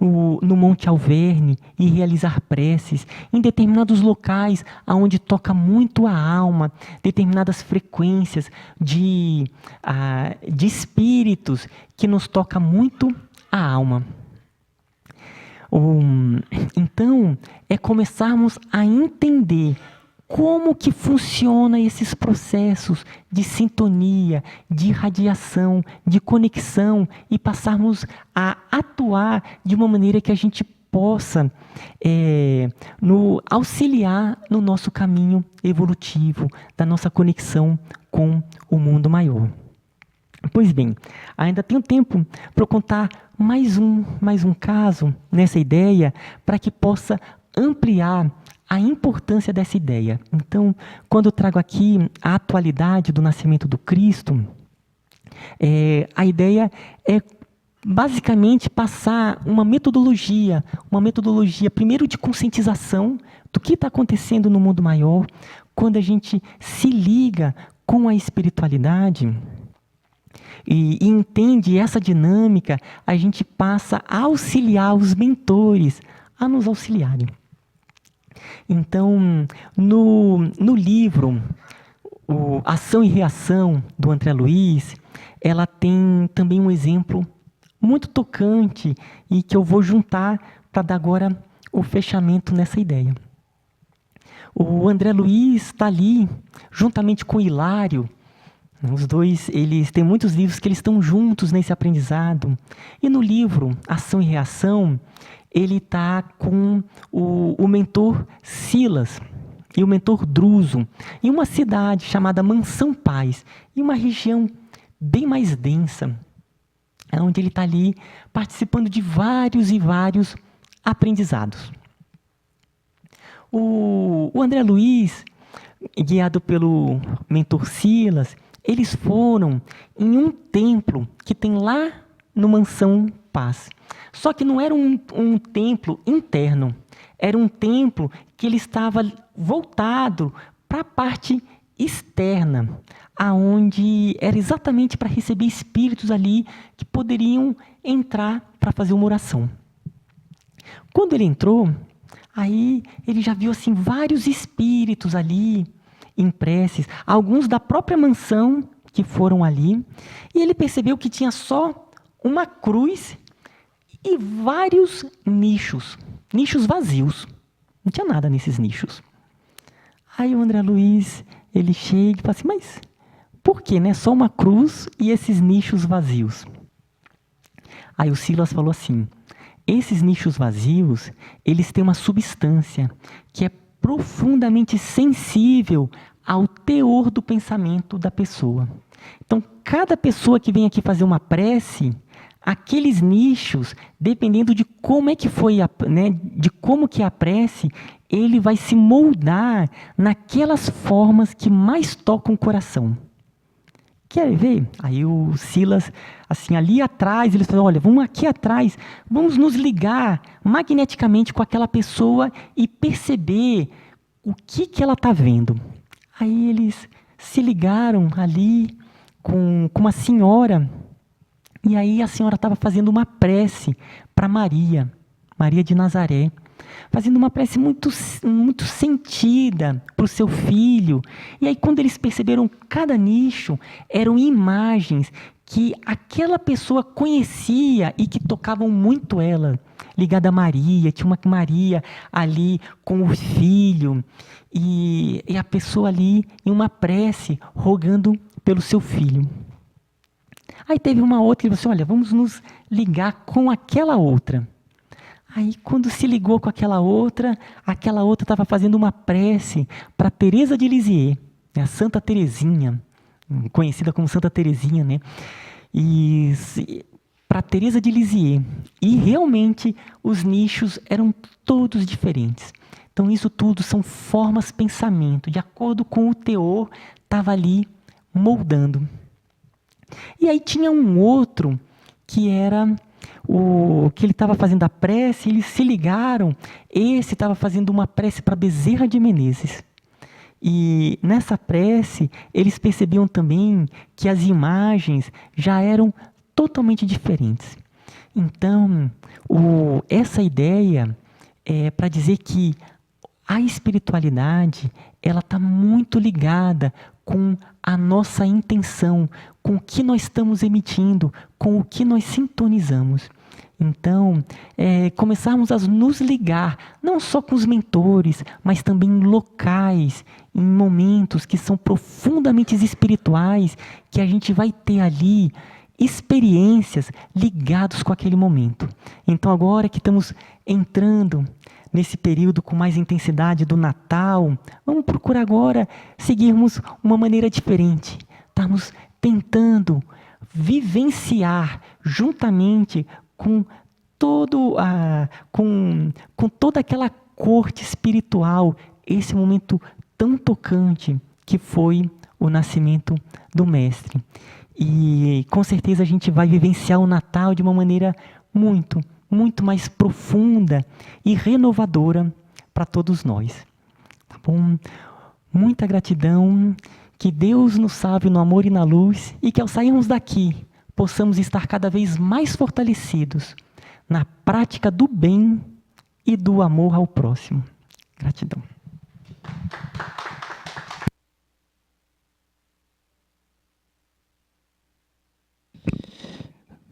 no Monte Alverne e realizar preces em determinados locais onde toca muito a alma, determinadas frequências de espíritos que nos toca muito a alma. Então, é começarmos a entender como que funciona esses processos de sintonia, de radiação, de conexão e passarmos a atuar de uma maneira que a gente possa auxiliar no nosso caminho evolutivo, da nossa conexão com o mundo maior. Pois bem, ainda tenho tempo para eu contar mais um caso nessa ideia, para que possa ampliar a importância dessa ideia. Então, quando eu trago aqui a atualidade do nascimento do Cristo, a ideia é basicamente passar uma metodologia primeiro de conscientização do que está acontecendo no mundo maior. Quando a gente se liga com a espiritualidade e entende essa dinâmica, a gente passa a auxiliar os mentores a nos auxiliarem. Então, no livro Ação e Reação, do André Luiz, ela tem também um exemplo muito tocante e que eu vou juntar para dar agora o fechamento nessa ideia. O André Luiz está ali, juntamente com o Hilário. Os dois, eles têm muitos livros que eles estão juntos nesse aprendizado. E no livro Ação e Reação, ele está com o mentor Silas e o mentor Druso, em uma cidade chamada Mansão Paz, em uma região bem mais densa, onde ele está ali participando de vários e vários aprendizados. O André Luiz, guiado pelo mentor Silas, eles foram em um templo que tem lá no Mansão Paz. Só que não era um templo interno, era um templo que ele estava voltado para a parte externa, aonde era exatamente para receber espíritos ali que poderiam entrar para fazer uma oração. Quando ele entrou, aí ele já viu assim vários espíritos ali em preces, alguns da própria mansão que foram ali, e ele percebeu que tinha só uma cruz e vários nichos vazios. Não tinha nada nesses nichos. Aí o André Luiz, ele chega e fala assim, mas por que, né? Só uma cruz e esses nichos vazios. Aí o Silas falou assim, esses nichos vazios, eles têm uma substância que é profundamente sensível ao teor do pensamento da pessoa. Então, cada pessoa que vem aqui fazer uma prece, aqueles nichos, dependendo de como é que foi, de como que é a prece, ele vai se moldar naquelas formas que mais tocam o coração. Quer ver? Aí o Silas, assim, ali atrás, eles falaram, olha, vamos aqui atrás, vamos nos ligar magneticamente com aquela pessoa e perceber o que ela está vendo. Aí eles se ligaram ali com uma senhora, e aí a senhora estava fazendo uma prece para Maria de Nazaré, fazendo uma prece muito, muito sentida para o seu filho. E aí quando eles perceberam cada nicho, eram imagens que aquela pessoa conhecia e que tocavam muito ela, ligada a Maria, tinha uma Maria ali com o filho, e a pessoa ali em uma prece, rogando pelo seu filho. Aí teve uma outra, ele falou assim, olha, vamos nos ligar com aquela outra. Aí quando se ligou com aquela outra estava fazendo uma prece para Teresa de Lisieux, a Santa Teresinha, conhecida como Santa Teresinha, né? E para Teresa de Lisieux. E realmente os nichos eram todos diferentes. Então isso tudo são formas pensamento, de acordo com o teor, estava ali moldando. E aí tinha um outro que era o que ele estava fazendo a prece, eles se ligaram, esse estava fazendo uma prece para Bezerra de Menezes. E nessa prece, eles percebiam também que as imagens já eram totalmente diferentes. Então, essa ideia é para dizer que a espiritualidade, ela está muito ligada com a nossa intenção, com o que nós estamos emitindo, com o que nós sintonizamos. Então, começarmos a nos ligar, não só com os mentores, mas também em locais, em momentos que são profundamente espirituais, que a gente vai ter ali experiências ligadas com aquele momento. Então, agora que estamos entrando nesse período com mais intensidade do Natal, vamos procurar agora seguirmos uma maneira diferente. Estamos tentando vivenciar juntamente com com toda aquela corte espiritual, esse momento tão tocante que foi o nascimento do Mestre. E com certeza a gente vai vivenciar o Natal de uma maneira muito, muito mais profunda e renovadora para todos nós. Tá bom? Muita gratidão, que Deus nos salve no amor e na luz, e que ao sairmos daqui, possamos estar cada vez mais fortalecidos na prática do bem e do amor ao próximo. Gratidão.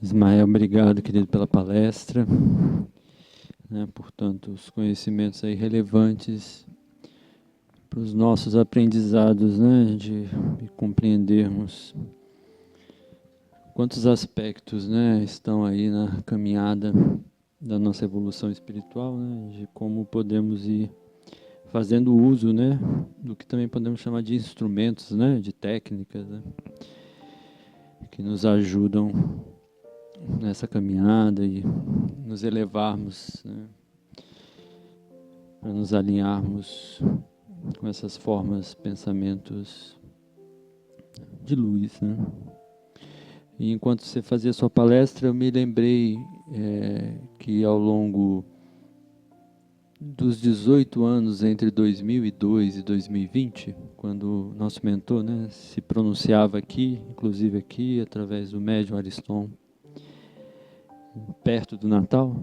Ismael, obrigado, querido, pela palestra, por tantos conhecimentos aí relevantes para os nossos aprendizados, de compreendermos quantos aspectos, estão aí na caminhada da nossa evolução espiritual, de como podemos ir fazendo uso, do que também podemos chamar de instrumentos, de técnicas, que nos ajudam nessa caminhada e nos elevarmos, para nos alinharmos com essas formas, pensamentos de luz, E enquanto você fazia sua palestra, eu me lembrei que ao longo dos 18 anos entre 2002 e 2020, quando o nosso mentor se pronunciava aqui, inclusive aqui, através do médium Ariston, perto do Natal,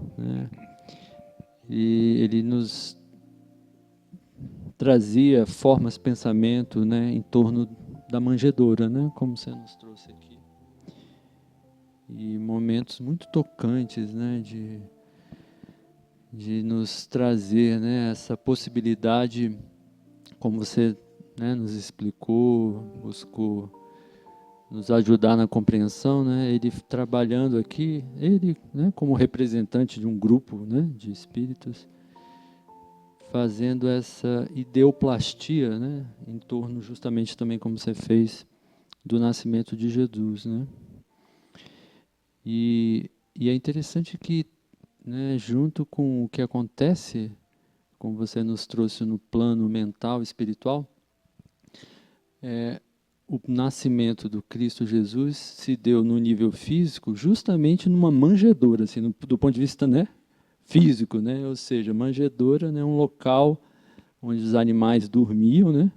e ele nos trazia formas, pensamento, em torno da manjedoura, como você nos trouxe aqui. E momentos muito tocantes, de nos trazer, essa possibilidade, como você nos explicou, buscou nos ajudar na compreensão, ele trabalhando aqui, ele como representante de um grupo de espíritos, fazendo essa ideoplastia, em torno justamente também como você fez do nascimento de Jesus, E é interessante que, junto com o que acontece, como você nos trouxe no plano mental, espiritual, o nascimento do Cristo Jesus se deu no nível físico, justamente numa manjedoura, assim, do ponto de vista, físico, ou seja, manjedoura, um local onde os animais dormiam,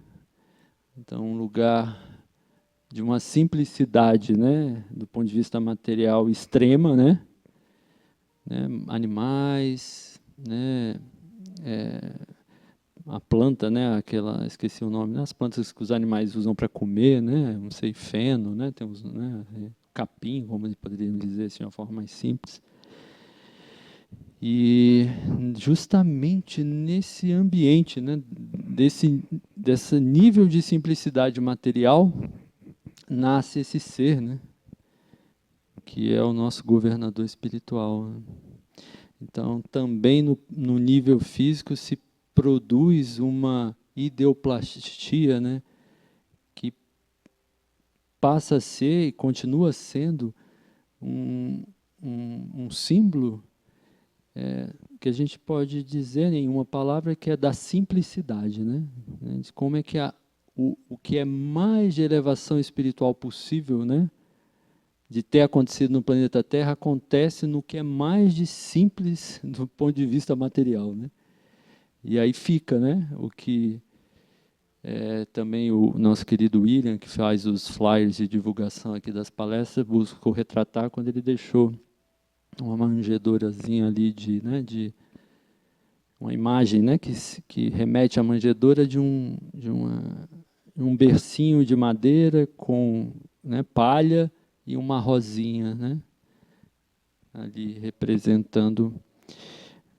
então um lugar de uma simplicidade, do ponto de vista material extrema, animais, a planta, aquela, esqueci o nome, as plantas que os animais usam para comer, não sei, feno, tem uns, capim, como poderíamos dizer assim, de uma forma mais simples. E justamente nesse ambiente, desse nível de simplicidade material, nasce esse ser, que é o nosso governador espiritual. Então, também no nível físico se produz uma ideoplastia, que passa a ser e continua sendo um símbolo que a gente pode dizer em uma palavra que é da simplicidade, de como é que o que é mais de elevação espiritual possível, de ter acontecido no planeta Terra, acontece no que é mais de simples do ponto de vista material, E aí fica, o que também o nosso querido William, que faz os flyers de divulgação aqui das palestras, buscou retratar quando ele deixou uma manjedourazinha ali de uma imagem, que remete à manjedoura de um bercinho de madeira com palha e uma rosinha, ali representando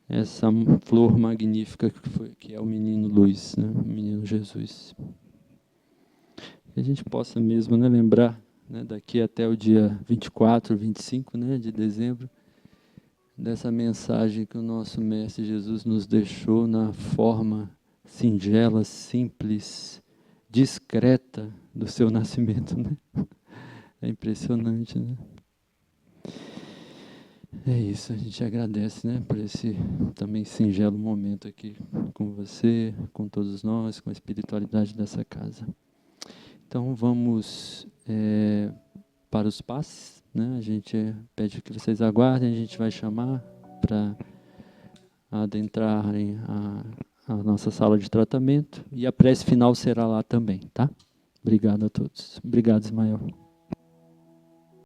essa flor magnífica que é o menino Luz, o menino Jesus. Que a gente possa mesmo lembrar, daqui até o dia 24, 25 de dezembro, dessa mensagem que o nosso Mestre Jesus nos deixou na forma singela, simples, discreta do seu nascimento, É impressionante, né? É isso, a gente agradece, né, por esse também singelo momento aqui com você, com todos nós, com a espiritualidade dessa casa. Então vamos para os passes, né? A gente pede que vocês aguardem, a gente vai chamar para adentrarem a nossa sala de tratamento e a prece final será lá também, tá? Obrigado a todos. Obrigado, Ismael.